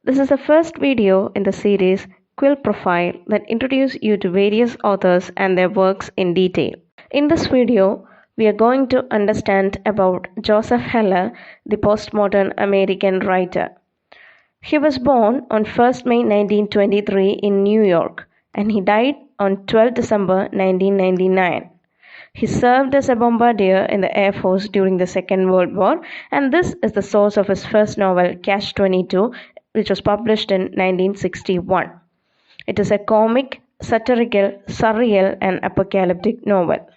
This is the first video in the series Quill Profile that introduces you to various authors and their works in detail. In this video, we are going to understand about Joseph Heller, the postmodern American writer. He was born on 1st May 1923 in New York and he died on 12 December 1999. He served as a bombardier in the Air Force during the Second World War, and this is the source of his first novel, Catch-22, which was published in 1961. It is a comic, satirical, surreal, and apocalyptic novel.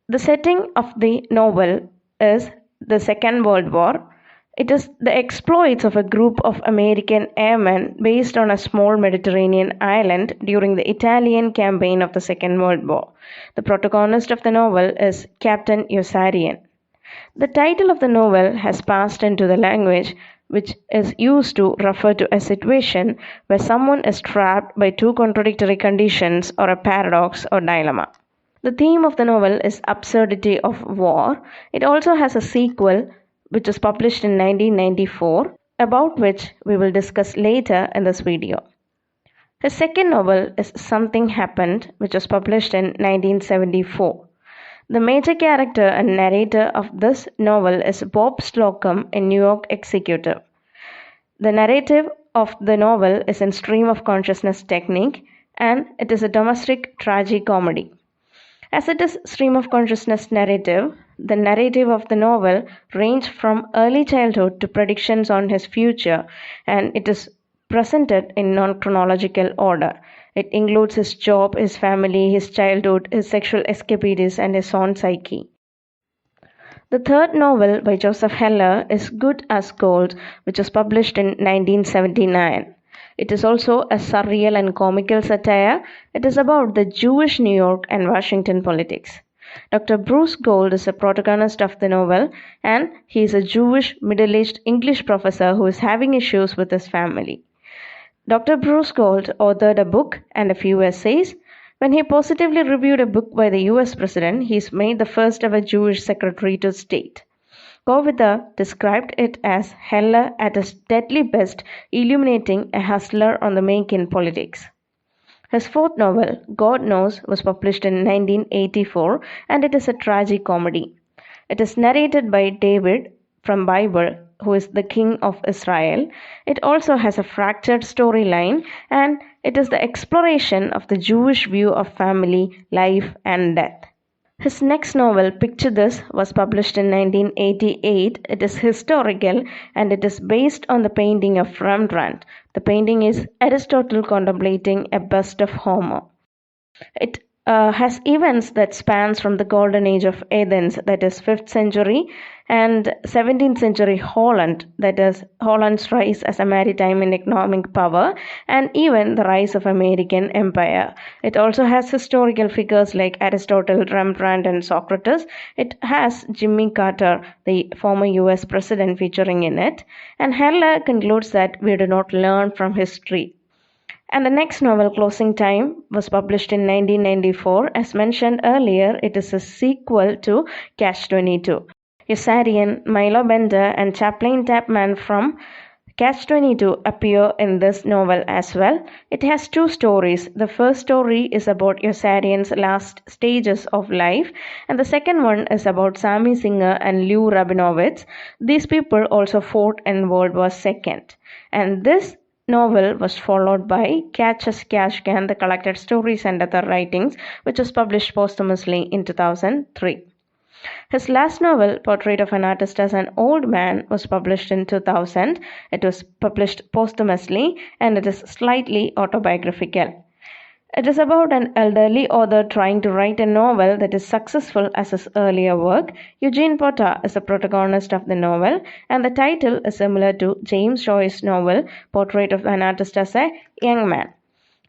The setting of the novel is the Second World War. It is the exploits of a group of American airmen based on a small Mediterranean island during the Italian campaign of the Second World War. The protagonist of the novel is Captain Hisorical. The title of the novel has passed into the language which is used to refer to a situation where someone is trapped by two contradictory conditions or a paradox or dilemma. The theme of the novel is absurdity of war. It also has a sequel which was published in 1994, about which we will discuss later in this video. His second novel is Something Happened, which was published in 1974. The major character and narrator of this novel is Bob Slocum, a New York executive. The narrative of the novel is in stream of consciousness technique, and it is a domestic tragicomedy. As it is stream of consciousness narrative, the narrative of the novel ranges from early childhood to predictions on his future, and it is presented in non-chronological order. It includes his job, his family, his childhood, his sexual escapades, and his own psyche. The third novel by Joseph Heller is Good as Gold, which was published in 1979. It is also a surreal and comical satire. It is about the Jewish New York and Washington politics. Dr. Bruce Gold is the protagonist of the novel, and he is a Jewish middle-aged English professor who is having issues with his family. Dr. Bruce Gold authored a book and a few essays. When he positively reviewed a book by the US President, he is made the first ever Jewish Secretary to State. Kowitha described it as Heller at his deadly best, illuminating a hustler on the make in politics. His fourth novel, God Knows, was published in 1984, and it is a tragicomedy. It is narrated by David from Bible, who is the king of Israel. It also has a fractured storyline, and it is the exploration of the Jewish view of family, life, and death. His next novel, Picture This, was published in 1988. It is historical and it is based on the painting of Rembrandt. The painting is Aristotle contemplating a bust of Homer. It has events that spans from the golden age of Athens, that is 5th century, and 17th century Holland, that is Holland's rise as a maritime and economic power, and even the rise of American empire. It also has historical figures like Aristotle, Rembrandt, and Socrates. It has Jimmy Carter, the former US president, featuring in it, and Heller concludes that we do not learn from history. And the next novel, Closing Time, was published in 1994. As mentioned earlier, it is a sequel to Catch-22. Yossarian, Milo Bender, and Chaplain Tapman from Catch-22 appear in this novel as well. It has two stories. The first story is about Yossarian's last stages of life, and the second one is about Sammy Singer and Lou Rabinowitz. These people also fought in World War II. And this novel was followed by Catch As Catch Can, the collected stories and other writings, which was published posthumously in 2003. His last novel, Portrait of an Artist as an Old Man, was published in 2000. It was published posthumously and it is slightly autobiographical. It is about an elderly author trying to write a novel that is successful as his earlier work. Eugene Porta is the protagonist of the novel, and the title is similar to James Joyce's novel, Portrait of an Artist as a Young Man.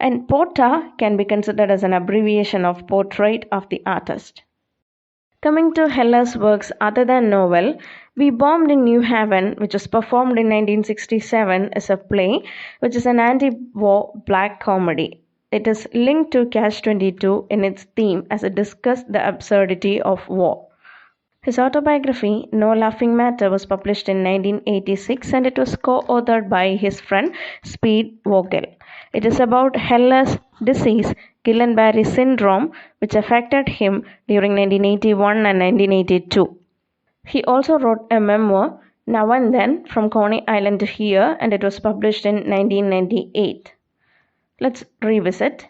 And Porta can be considered as an abbreviation of Portrait of the Artist. Coming to Heller's works other than novel, We Bombed in New Haven, which was performed in 1967, is a play which is an anti-war black comedy. It is linked to Catch-22 in its theme as it discussed the absurdity of war. His autobiography, No Laughing Matter, was published in 1986 and it was co-authored by his friend Speed Vogel. It is about Heller's disease, Guillain-Barré syndrome, which affected him during 1981 and 1982. He also wrote a memoir, Now and Then, From Coney Island to Here, and it was published in 1998. Let's revisit.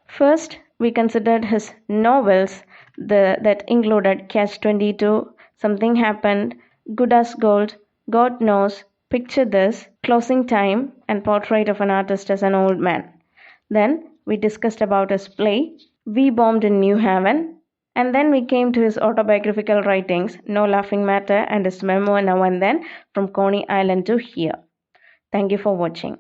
First, we considered his novels that included Catch-22, Something Happened, Good as Gold, God Knows, Picture This, Closing Time, and Portrait of an Artist as an Old Man. Then we discussed about his play, We Bombed in New Haven, and then we came to his autobiographical writings, No Laughing Matter, and his memoir Now and Then, From Coney Island to Here. Thank you for watching.